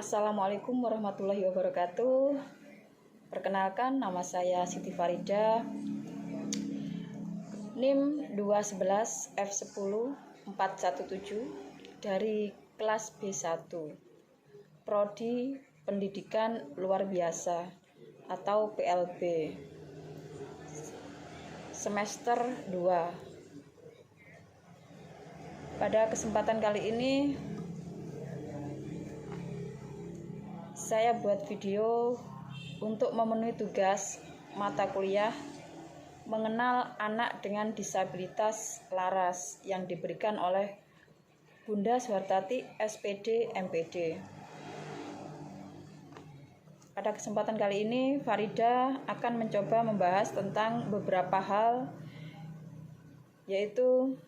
Assalamualaikum warahmatullahi wabarakatuh. Perkenalkan, nama saya Siti Farida, NIM 211 F10 417 dari kelas B1, Prodi Pendidikan Luar Biasa atau PLB, semester 2. Pada kesempatan kali ini saya buat video untuk memenuhi tugas mata kuliah mengenal anak dengan disabilitas laras yang diberikan oleh Bunda Suhartati SPD MPD. Pada kesempatan kali ini Farida akan mencoba membahas tentang beberapa hal, yaitu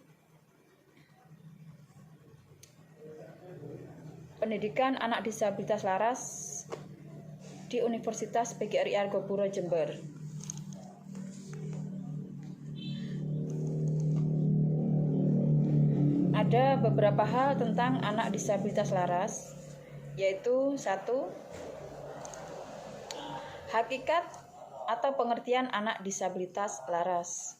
pendidikan anak disabilitas laras di Universitas PGRI Argopuro Jember. Ada beberapa hal tentang anak disabilitas laras, yaitu 1. Hakikat atau pengertian anak disabilitas laras.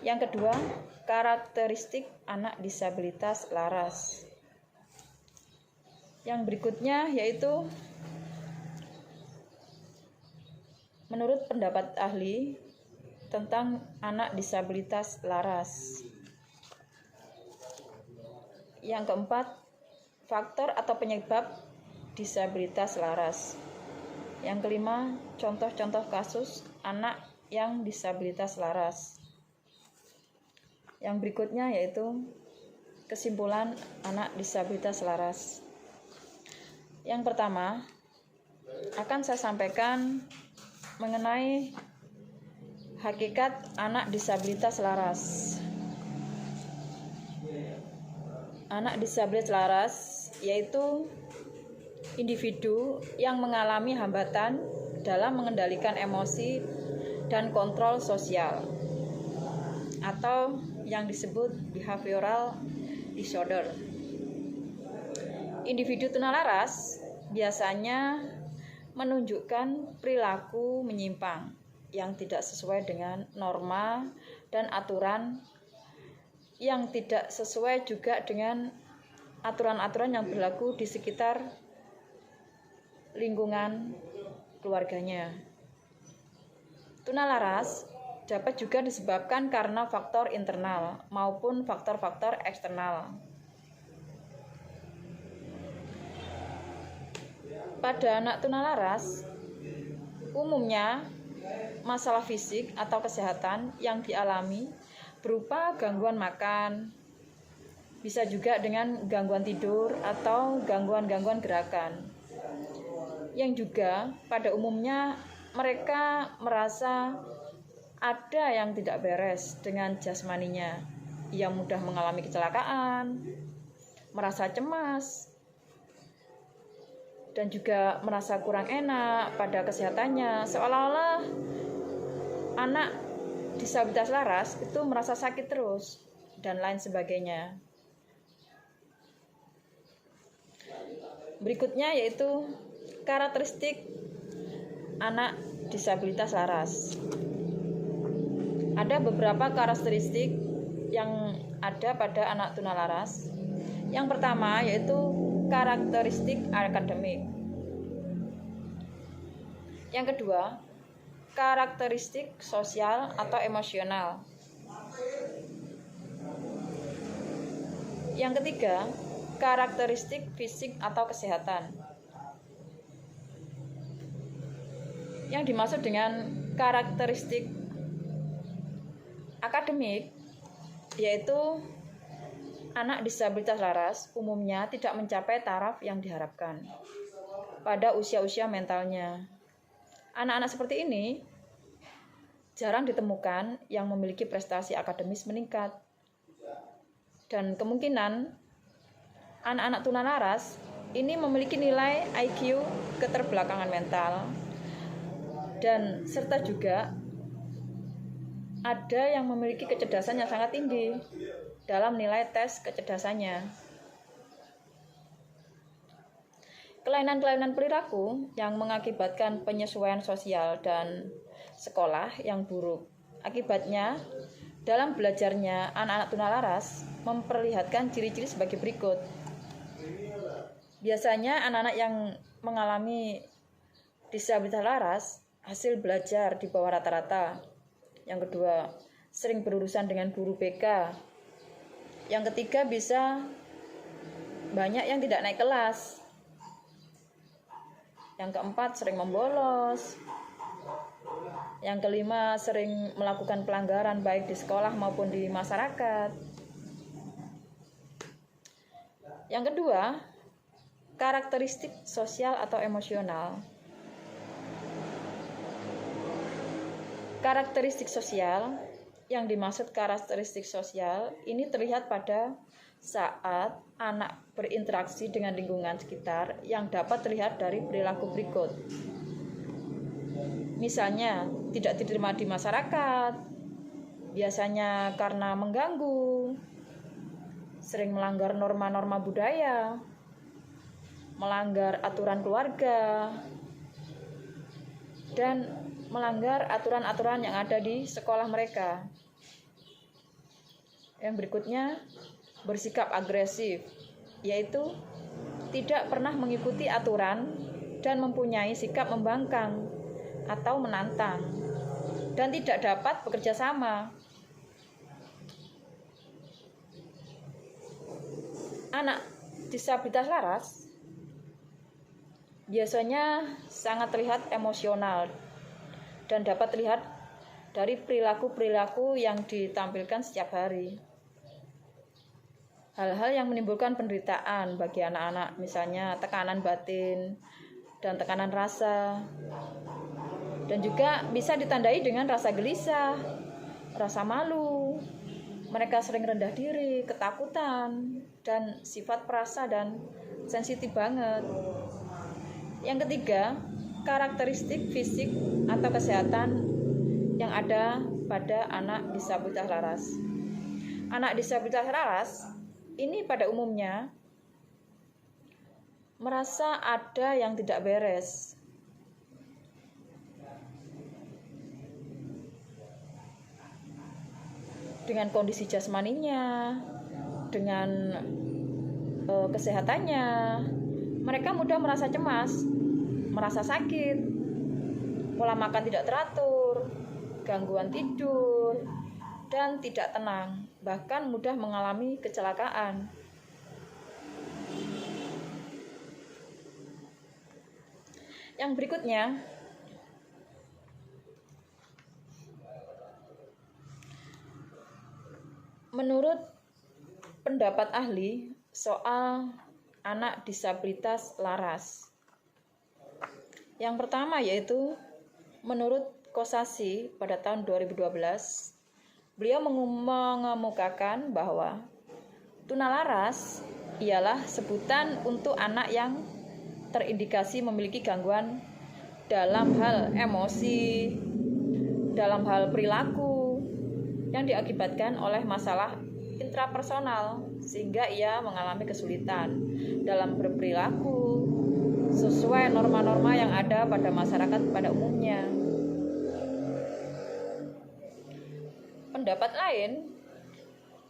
Yang kedua, karakteristik anak disabilitas laras. Yang berikutnya yaitu menurut pendapat ahli tentang anak disabilitas laras. Yang keempat, faktor atau penyebab disabilitas laras. Yang kelima, contoh-contoh kasus anak yang disabilitas laras. Yang berikutnya yaitu kesimpulan anak disabilitas laras. Yang pertama, akan saya sampaikan mengenai hakikat anak disabilitas laras. Anak disabilitas laras yaitu individu yang mengalami hambatan dalam mengendalikan emosi dan kontrol sosial, atau yang disebut behavioral disorder. Individu tunalaras biasanya menunjukkan perilaku menyimpang yang tidak sesuai dengan norma dan aturan, yang tidak sesuai juga dengan aturan-aturan yang berlaku di sekitar lingkungan keluarganya. Tunalaras dapat juga disebabkan karena faktor internal maupun faktor-faktor eksternal. Pada anak tunalaras, umumnya masalah fisik atau kesehatan yang dialami berupa gangguan makan, bisa juga dengan gangguan tidur atau gangguan-gangguan gerakan. Yang juga pada umumnya mereka merasa ada yang tidak beres dengan jasmaninya. Ia mudah mengalami kecelakaan, merasa cemas, dan juga merasa kurang enak pada kesehatannya, seolah-olah anak disabilitas laras itu merasa sakit terus dan lain sebagainya. Berikutnya yaitu karakteristik anak disabilitas laras. Ada beberapa karakteristik yang ada pada anak tunalaras. Yang pertama yaitu karakteristik akademik. Yang kedua, karakteristik sosial atau emosional. Yang ketiga, karakteristik fisik atau kesehatan. Yang dimaksud dengan karakteristik akademik yaitu anak disabilitas laras umumnya tidak mencapai taraf yang diharapkan pada usia-usia mentalnya. Anak-anak seperti ini jarang ditemukan yang memiliki prestasi akademis meningkat. Dan kemungkinan anak-anak tunalaras ini memiliki nilai IQ keterbelakangan mental, dan serta juga ada yang memiliki kecerdasan yang sangat tinggi dalam nilai tes kecerdasannya. Kelainan-kelainan perilaku yang mengakibatkan penyesuaian sosial dan sekolah yang buruk. Akibatnya, dalam belajarnya, anak-anak tunalaras memperlihatkan ciri-ciri sebagai berikut. Biasanya anak-anak yang mengalami disabilitas laras hasil belajar di bawah rata-rata. Yang kedua, sering berurusan dengan guru BK. Yang ketiga, bisa banyak yang tidak naik kelas. Yang keempat, sering membolos. Yang kelima, sering melakukan pelanggaran baik di sekolah maupun di masyarakat. Yang kedua, karakteristik sosial atau emosional. Karakteristik sosial, yang dimaksud karakteristik sosial ini terlihat pada saat anak berinteraksi dengan lingkungan sekitar yang dapat terlihat dari perilaku berikut. Misalnya, tidak diterima di masyarakat, biasanya karena mengganggu, sering melanggar norma-norma budaya, melanggar aturan keluarga, dan melanggar aturan-aturan yang ada di sekolah mereka. Yang berikutnya, bersikap agresif, yaitu tidak pernah mengikuti aturan dan mempunyai sikap membangkang atau menantang dan tidak dapat bekerja sama. Anak disabilitas laras biasanya sangat terlihat emosional dan dapat terlihat dari perilaku-perilaku yang ditampilkan setiap hari. Hal-hal yang menimbulkan penderitaan bagi anak-anak, misalnya tekanan batin dan tekanan rasa, dan juga bisa ditandai dengan rasa gelisah, rasa malu. Mereka sering rendah diri, ketakutan, dan sifat perasa dan sensitif banget. Yang ketiga, karakteristik fisik atau kesehatan yang ada pada anak disabilitas laras. Anak disabilitas laras ini pada umumnya merasa ada yang tidak beres. Dengan kondisi jasmaninya, dengan kesehatannya, mereka mudah merasa cemas, merasa sakit, pola makan tidak teratur, gangguan tidur, dan tidak tenang, bahkan mudah mengalami kecelakaan. Yang berikutnya, menurut pendapat ahli soal anak disabilitas laras. Yang pertama yaitu menurut Kosasi pada tahun 2012, beliau mengemukakan bahwa tunalaras ialah sebutan untuk anak yang terindikasi memiliki gangguan dalam hal emosi, dalam hal perilaku yang diakibatkan oleh masalah intrapersonal, sehingga ia mengalami kesulitan dalam berperilaku sesuai norma-norma yang ada pada masyarakat pada umumnya. Pendapat lain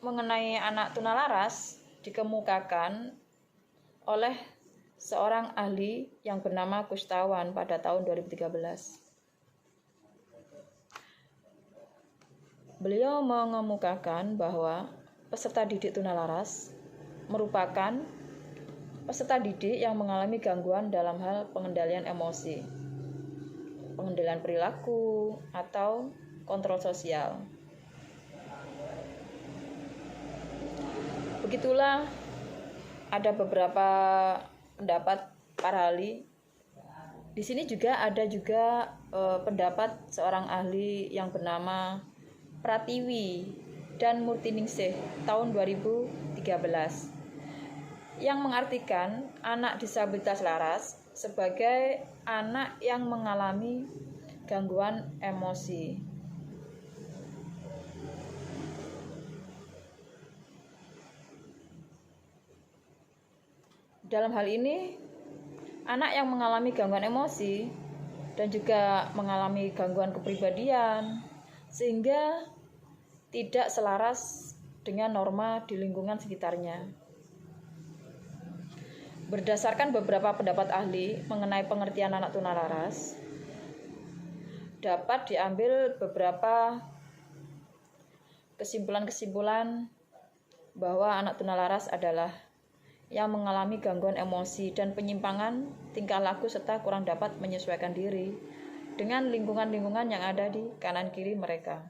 mengenai anak tunalaras dikemukakan oleh seorang ahli yang bernama Kustawan pada tahun 2013. Beliau mengemukakan bahwa peserta didik tunalaras merupakan peserta didik yang mengalami gangguan dalam hal pengendalian emosi, pengendalian perilaku, atau kontrol sosial. Begitulah ada beberapa pendapat para ahli. Di sini juga ada pendapat seorang ahli yang bernama Pratiwi dan Murtiningsih tahun 2013 yang mengartikan anak disabilitas laras sebagai anak yang mengalami gangguan emosi. Dalam hal ini, Anak yang mengalami gangguan emosi dan juga mengalami gangguan kepribadian sehingga tidak selaras dengan norma di lingkungan sekitarnya. Berdasarkan beberapa pendapat ahli mengenai pengertian anak tunalaras, dapat diambil beberapa kesimpulan-kesimpulan bahwa anak tunalaras adalah yang mengalami gangguan emosi dan penyimpangan tingkah laku serta kurang dapat menyesuaikan diri dengan lingkungan-lingkungan yang ada di kanan kiri mereka.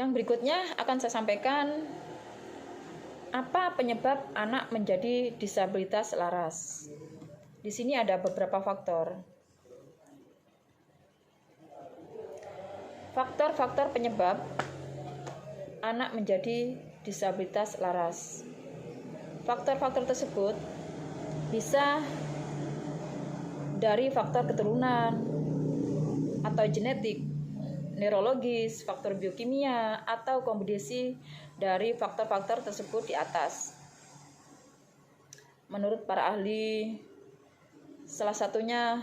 Yang berikutnya akan saya sampaikan apa penyebab anak menjadi disabilitas laras. Di sini ada beberapa faktor. Faktor-faktor penyebab anak menjadi disabilitas laras. Faktor-faktor tersebut bisa dari faktor keturunan atau genetik, neurologis, faktor biokimia, atau kombinasi dari faktor-faktor tersebut di atas. Menurut para ahli, salah satunya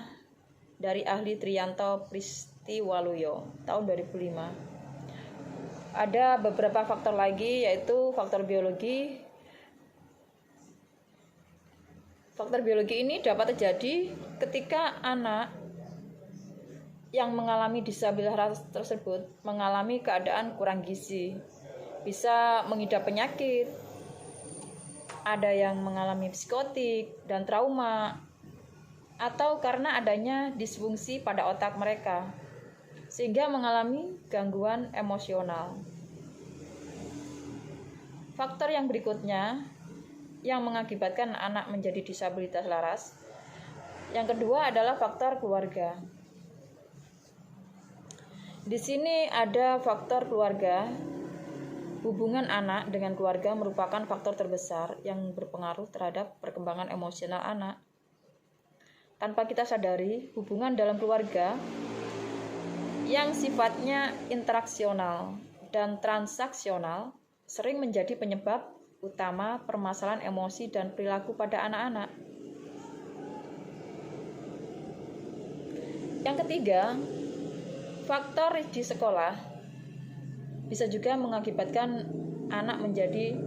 dari ahli Triyanto Pristiwaluyo tahun 2005. Ada beberapa faktor lagi, yaitu faktor biologi. Faktor biologi ini dapat terjadi ketika anak yang mengalami disabilitas tersebut mengalami keadaan kurang gizi, bisa mengidap penyakit, ada yang mengalami psikotik dan trauma, atau karena adanya disfungsi pada otak mereka, sehingga mengalami gangguan emosional. Faktor yang berikutnya yang mengakibatkan anak menjadi disabilitas laras, yang kedua adalah faktor keluarga. Di sini ada faktor keluarga. Hubungan anak dengan keluarga merupakan faktor terbesar yang berpengaruh terhadap perkembangan emosional anak. Tanpa kita sadari, hubungan dalam keluarga yang sifatnya interaksional dan transaksional sering menjadi penyebab utama permasalahan emosi dan perilaku pada anak-anak. Yang ketiga, faktor di sekolah bisa juga mengakibatkan anak menjadi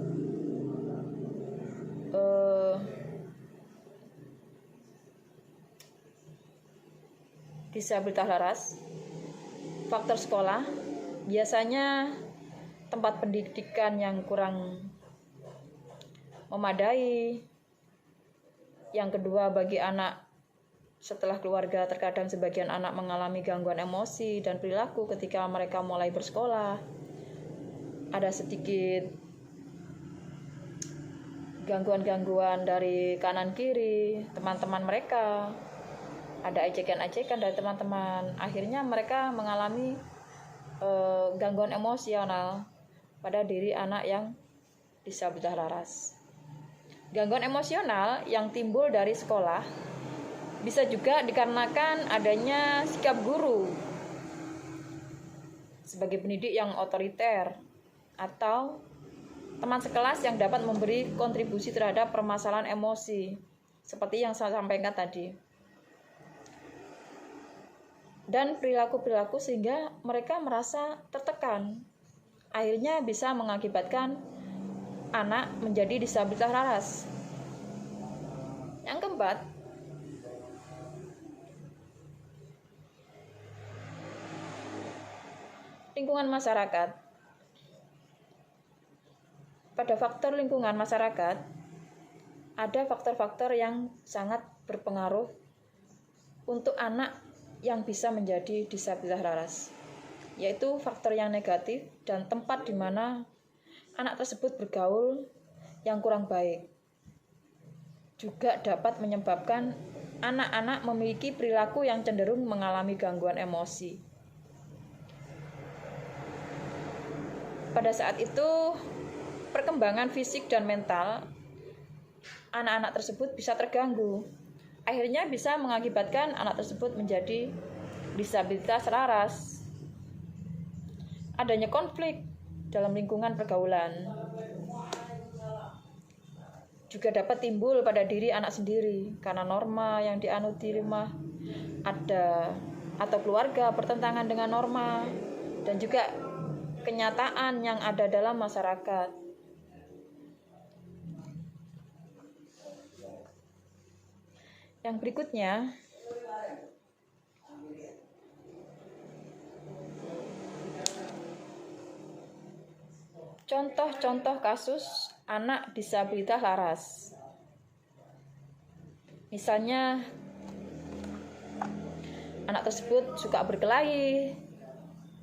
disabilitas laras. Faktor sekolah biasanya tempat pendidikan yang kurang memadai. Yang kedua, bagi anak setelah keluarga, terkadang sebagian anak mengalami gangguan emosi dan perilaku ketika mereka mulai bersekolah. Ada sedikit gangguan-gangguan dari kanan kiri teman-teman mereka. Ada ejekan-ejekan dari teman-teman. Akhirnya mereka mengalami gangguan emosional pada diri anak yang disabilitas laras. Gangguan emosional yang timbul dari sekolah bisa juga dikarenakan adanya sikap guru sebagai pendidik yang otoriter atau teman sekelas yang dapat memberi kontribusi terhadap permasalahan emosi seperti yang saya sampaikan tadi, dan perilaku-perilaku sehingga mereka merasa tertekan, akhirnya bisa mengakibatkan anak menjadi disabilitas laras. Yang keempat, lingkungan masyarakat. Pada faktor lingkungan masyarakat, ada faktor-faktor yang sangat berpengaruh untuk anak yang bisa menjadi disabilitas laras, yaitu faktor yang negatif dan tempat di mana anak tersebut bergaul yang kurang baik. Juga dapat menyebabkan anak-anak memiliki perilaku yang cenderung mengalami gangguan emosi. Pada saat itu, perkembangan fisik dan mental anak-anak tersebut bisa terganggu. Akhirnya bisa mengakibatkan anak tersebut menjadi disabilitas laras, adanya konflik dalam lingkungan pergaulan juga dapat timbul pada diri anak sendiri karena norma yang dianut di rumah ada atau keluarga bertentangan dengan norma dan juga kenyataan yang ada dalam masyarakat. Yang berikutnya, contoh-contoh kasus anak disabilitas laras. Misalnya, anak tersebut suka berkelahi,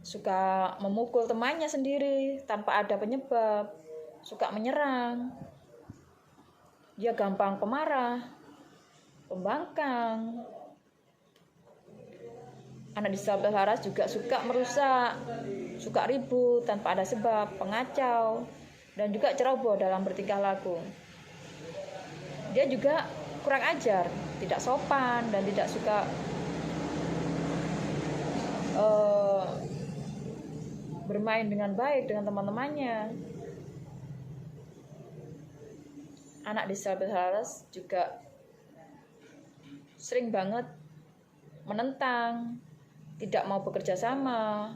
suka memukul temannya sendiri tanpa ada penyebab, suka menyerang, dia gampang pemarah, pembangkang. Anak disabilitas laras juga suka merusak, suka ribut tanpa ada sebab, pengacau, dan juga ceroboh dalam bertingkah laku. Dia juga kurang ajar, tidak sopan, dan tidak suka bermain dengan baik dengan teman-temannya. Anak disabilitas laras juga sering banget menentang, tidak mau bekerja sama,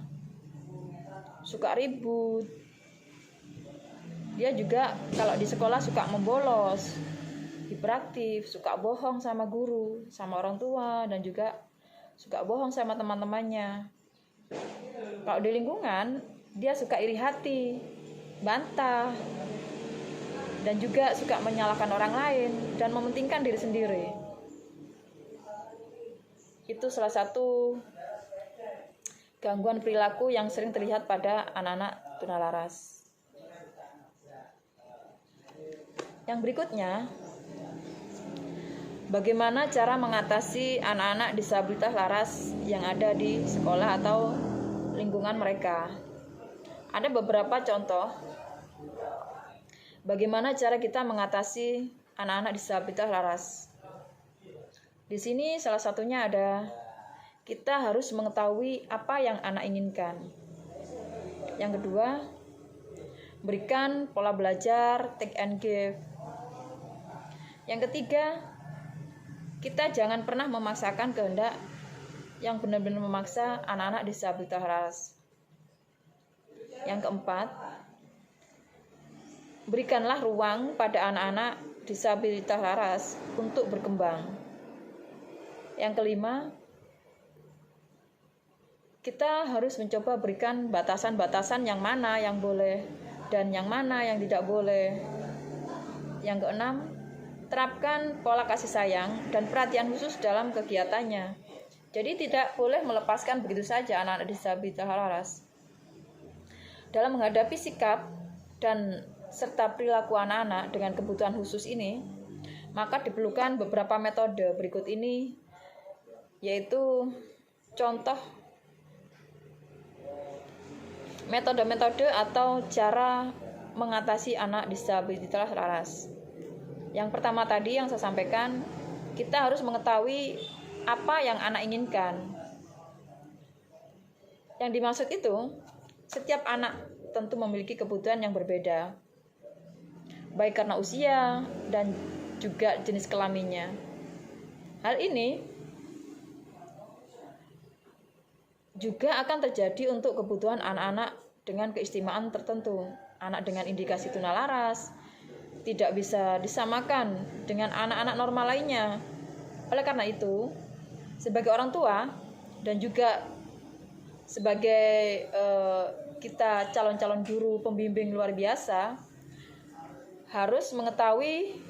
suka ribut. Dia juga kalau di sekolah suka membolos, hiperaktif, suka bohong sama guru, sama orang tua, dan juga suka bohong sama teman-temannya. Kalau di lingkungan, dia suka iri hati, bantah, dan juga suka menyalahkan orang lain dan mementingkan diri sendiri. Itu salah satu gangguan perilaku yang sering terlihat pada anak-anak tunalaras. Yang berikutnya, bagaimana cara mengatasi anak-anak disabilitas laras yang ada di sekolah atau lingkungan mereka? Ada beberapa contoh bagaimana cara kita mengatasi anak-anak disabilitas laras. Di sini salah satunya ada kita harus mengetahui apa yang anak inginkan. Yang kedua, berikan pola belajar take and give. Yang ketiga, kita jangan pernah memaksakan kehendak yang benar-benar memaksa anak-anak disabilitas laras. Yang keempat, berikanlah ruang pada anak-anak disabilitas laras untuk berkembang. Yang kelima, kita harus mencoba berikan batasan-batasan yang mana yang boleh dan yang mana yang tidak boleh. Yang keenam, terapkan pola kasih sayang dan perhatian khusus dalam kegiatannya. Jadi tidak boleh melepaskan begitu saja anak-anak disabilitas laras. Dalam menghadapi sikap dan serta perilaku anak-anak dengan kebutuhan khusus ini, maka diperlukan beberapa metode berikut ini, yaitu contoh metode-metode atau cara mengatasi anak disabilitas laras. Yang pertama tadi yang saya sampaikan, kita harus mengetahui apa yang anak inginkan. Yang dimaksud itu, setiap anak tentu memiliki kebutuhan yang berbeda, baik karena usia dan juga jenis kelaminnya. Hal ini juga akan terjadi untuk kebutuhan anak-anak dengan keistimewaan tertentu. Anak dengan indikasi tunalaras tidak bisa disamakan dengan anak-anak normal lainnya. Oleh karena itu, sebagai orang tua dan juga sebagai kita calon-calon guru pembimbing luar biasa, harus mengetahui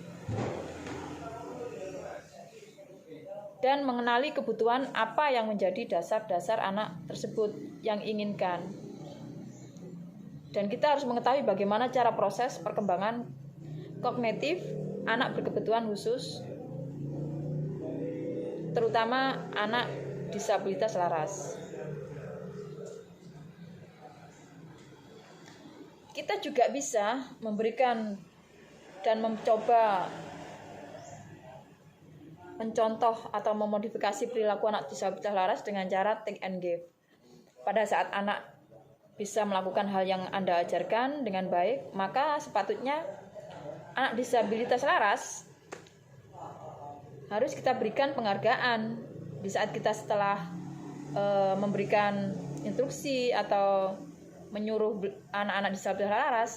dan mengenali kebutuhan apa yang menjadi dasar-dasar anak tersebut yang inginkan. Dan kita harus mengetahui bagaimana cara proses perkembangan kognitif anak berkebutuhan khusus, terutama anak disabilitas laras. Kita juga bisa memberikan dan mencoba mencontoh atau memodifikasi perilaku anak disabilitas laras dengan cara take and give. Pada saat anak bisa melakukan hal yang Anda ajarkan dengan baik, maka sepatutnya anak disabilitas laras harus kita berikan penghargaan di saat kita setelah memberikan instruksi atau menyuruh anak-anak disabilitas laras.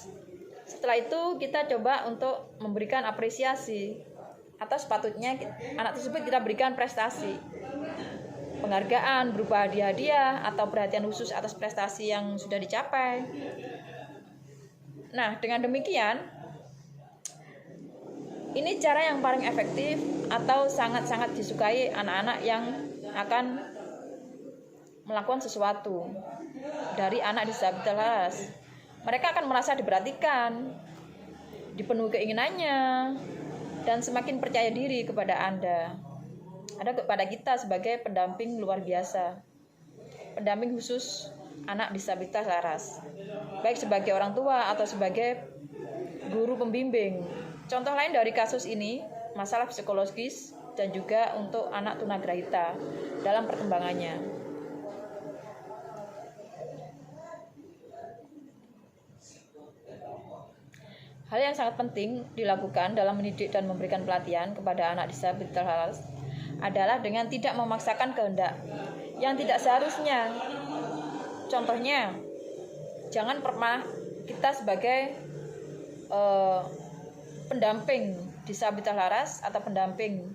Setelah itu kita coba untuk memberikan apresiasi, atau sepatutnya anak tersebut kita berikan prestasi, penghargaan berupa hadiah-hadiah atau perhatian khusus atas prestasi yang sudah dicapai. Nah, dengan demikian ini cara yang paling efektif atau sangat-sangat disukai anak-anak yang akan melakukan sesuatu dari anak disabilitas laras. Mereka akan merasa diperhatikan, dipenuhi keinginannya, dan semakin percaya diri kepada Anda. Ada kepada kita sebagai pendamping luar biasa, pendamping khusus anak disabilitas laras, baik sebagai orang tua atau sebagai guru pembimbing. Contoh lain dari kasus ini, masalah psikologis dan juga untuk anak tunagrahita dalam perkembangannya. Hal yang sangat penting dilakukan dalam mendidik dan memberikan pelatihan kepada anak disabilitas laras adalah dengan tidak memaksakan kehendak yang tidak seharusnya. Contohnya, jangan pernah kita sebagai pendamping disabilitas laras atau pendamping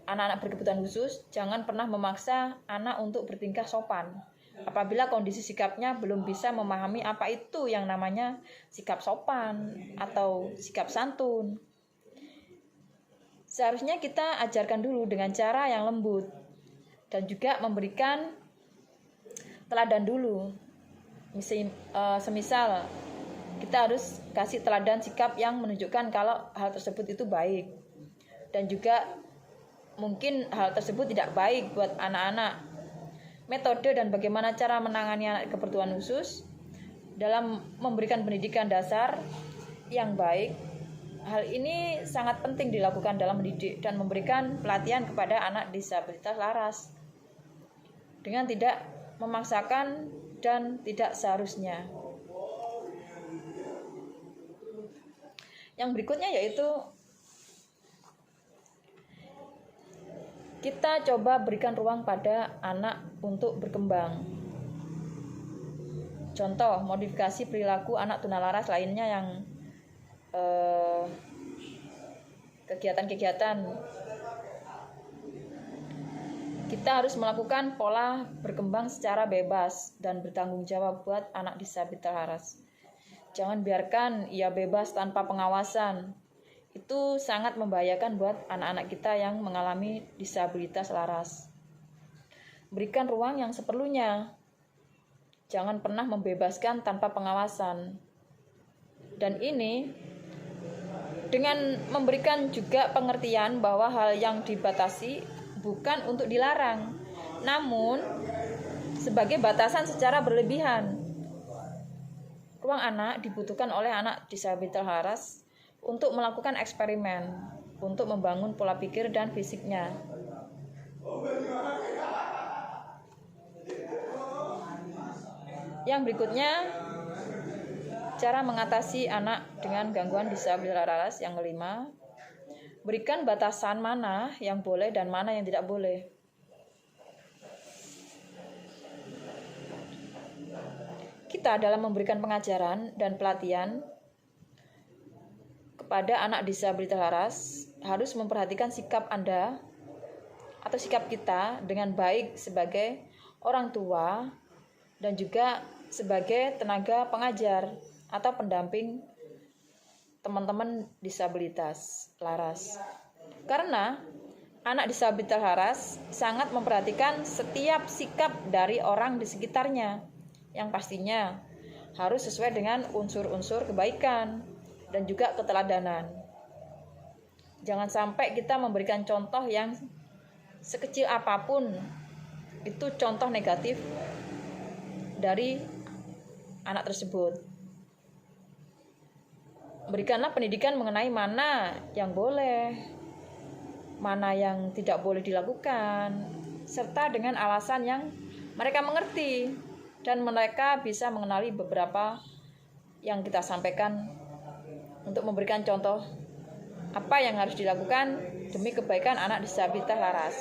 anak-anak berkebutuhan khusus, jangan pernah memaksa anak untuk bertingkah sopan apabila kondisi sikapnya belum bisa memahami apa itu yang namanya sikap sopan atau sikap santun. Seharusnya kita ajarkan dulu dengan cara yang lembut dan juga memberikan teladan dulu. Semisal kita harus kasih teladan sikap yang menunjukkan kalau hal tersebut itu baik, dan juga mungkin hal tersebut tidak baik buat anak-anak. Metode dan bagaimana cara menangani anak kebutuhan khusus dalam memberikan pendidikan dasar yang baik. Hal ini sangat penting dilakukan dalam mendidik dan memberikan pelatihan kepada anak disabilitas laras dengan tidak memaksakan dan tidak seharusnya. Yang berikutnya yaitu kita coba berikan ruang pada anak untuk berkembang. Contoh, modifikasi perilaku anak tunalaras lainnya yang kegiatan-kegiatan. Kita harus melakukan pola berkembang secara bebas dan bertanggung jawab buat anak disabilitas laras. Jangan biarkan ia bebas tanpa pengawasan. Itu sangat membahayakan buat anak-anak kita yang mengalami disabilitas laras. Berikan ruang yang seperlunya. Jangan pernah membebaskan tanpa pengawasan. Dan ini dengan memberikan juga pengertian bahwa hal yang dibatasi bukan untuk dilarang, namun sebagai batasan secara berlebihan. Ruang anak dibutuhkan oleh anak disabilitas laras untuk melakukan eksperimen, untuk membangun pola pikir dan fisiknya. Yang berikutnya, cara mengatasi anak dengan gangguan disabilitas laras yang kelima, berikan batasan mana yang boleh dan mana yang tidak boleh. Kita dalam memberikan pengajaran dan pelatihan kepada anak disabilitas laras harus memperhatikan sikap Anda atau sikap kita dengan baik sebagai orang tua dan juga sebagai tenaga pengajar atau pendamping teman-teman disabilitas laras. Karena anak disabilitas laras sangat memperhatikan setiap sikap dari orang di sekitarnya yang pastinya harus sesuai dengan unsur-unsur kebaikan dan juga keteladanan. Jangan sampai kita memberikan contoh yang sekecil apapun itu contoh negatif dari anak tersebut. Berikanlah pendidikan mengenai mana yang boleh, mana yang tidak boleh dilakukan, serta dengan alasan yang mereka mengerti dan mereka bisa mengenali beberapa yang kita sampaikan untuk memberikan contoh apa yang harus dilakukan demi kebaikan anak disabilitas laras.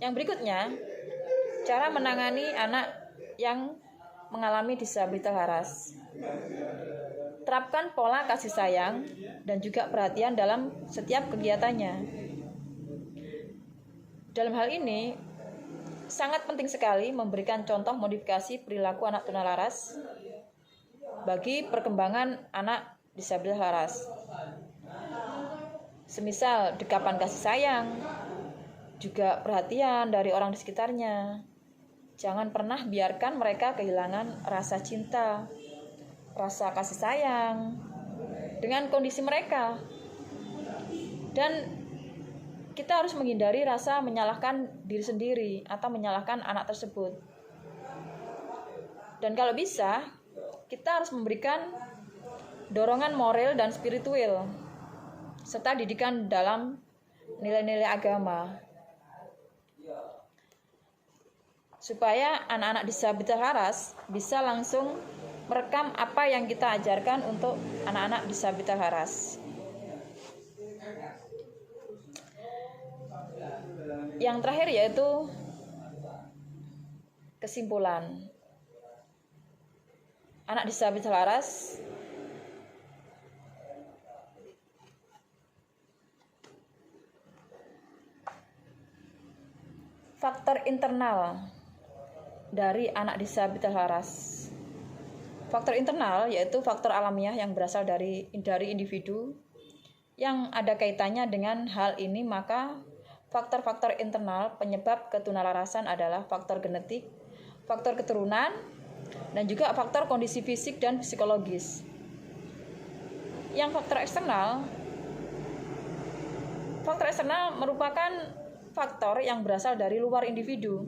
Yang berikutnya, cara menangani anak yang mengalami disabilitas laras. Terapkan pola kasih sayang dan juga perhatian dalam setiap kegiatannya. Dalam hal ini, sangat penting sekali memberikan contoh modifikasi perilaku anak tunalaras bagi perkembangan anak disabilitas laras. Semisal dekapan kasih sayang, juga perhatian dari orang di sekitarnya. Jangan pernah biarkan mereka kehilangan rasa cinta, rasa kasih sayang dengan kondisi mereka. Dan kita harus menghindari rasa menyalahkan diri sendiri atau menyalahkan anak tersebut. Dan kalau bisa, kita harus memberikan dorongan moral dan spiritual serta didikan dalam nilai-nilai agama, supaya anak-anak disabilitas laras bisa langsung merekam apa yang kita ajarkan untuk anak-anak disabilitas laras. Yang terakhir yaitu kesimpulan. Anak disabilitas laras faktor internal dari anak disabilitas laras. Faktor internal yaitu faktor alamiah yang berasal dari individu yang ada kaitannya dengan hal ini, maka faktor-faktor internal penyebab ketunalarasan adalah faktor genetik, faktor keturunan, dan juga faktor kondisi fisik dan psikologis. Yang faktor eksternal merupakan faktor yang berasal dari luar individu.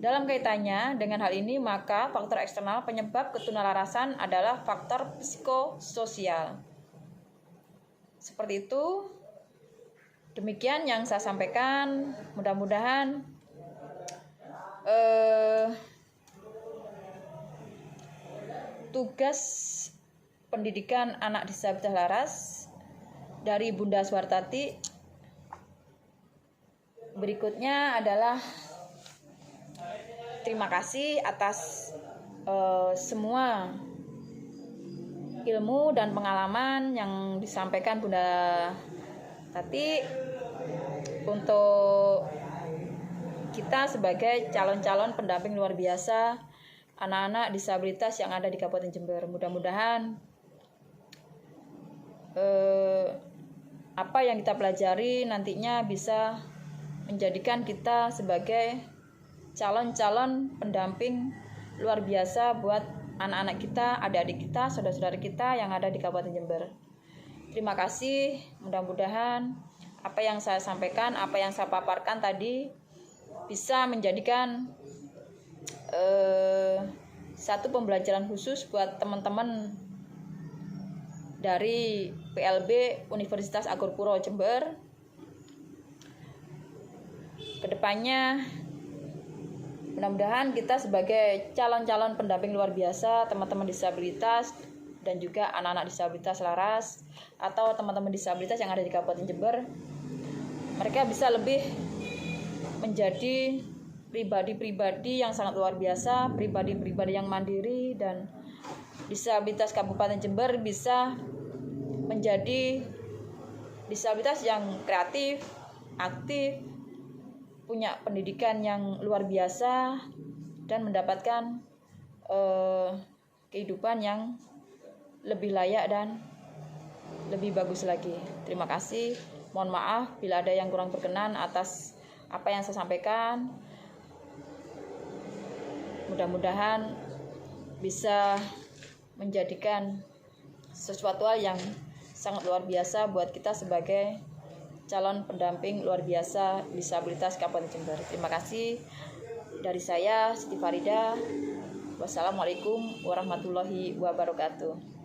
Dalam kaitannya dengan hal ini, maka faktor eksternal penyebab ketunalarasan adalah faktor psikososial. Seperti itu. Demikian yang saya sampaikan. Mudah-mudahan tugas pendidikan anak disabilitas laras dari Bunda Suwartati berikutnya adalah terima kasih atas semua ilmu dan pengalaman yang disampaikan Bunda Tati untuk kita sebagai calon-calon pendamping luar biasa anak-anak disabilitas yang ada di Kabupaten Jember. Mudah-mudahan apa yang kita pelajari nantinya bisa menjadikan kita sebagai calon-calon pendamping luar biasa buat anak-anak kita, adik-adik kita, saudara-saudara kita yang ada di Kabupaten Jember. Terima kasih. Mudah-mudahan apa yang saya sampaikan, apa yang saya paparkan tadi bisa menjadikan satu pembelajaran khusus buat teman-teman dari PLB Universitas Agropuro Jember. Kedepannya mudah-mudahan kita sebagai calon-calon pendamping luar biasa teman-teman disabilitas dan juga anak-anak disabilitas laras atau teman-teman disabilitas yang ada di Kabupaten Jember, mereka bisa lebih menjadi pribadi-pribadi yang sangat luar biasa, pribadi-pribadi yang mandiri, dan disabilitas Kabupaten Jember bisa menjadi disabilitas yang kreatif, aktif, punya pendidikan yang luar biasa, dan mendapatkan kehidupan yang lebih layak dan lebih bagus lagi. Terima kasih. Mohon maaf bila ada yang kurang berkenan atas apa yang saya sampaikan. Mudah-mudahan bisa menjadikan sesuatu hal yang sangat luar biasa buat kita sebagai calon pendamping luar biasa disabilitas Kabupaten Jember. Terima kasih dari saya, Siti Farida. Wassalamualaikum warahmatullahi wabarakatuh.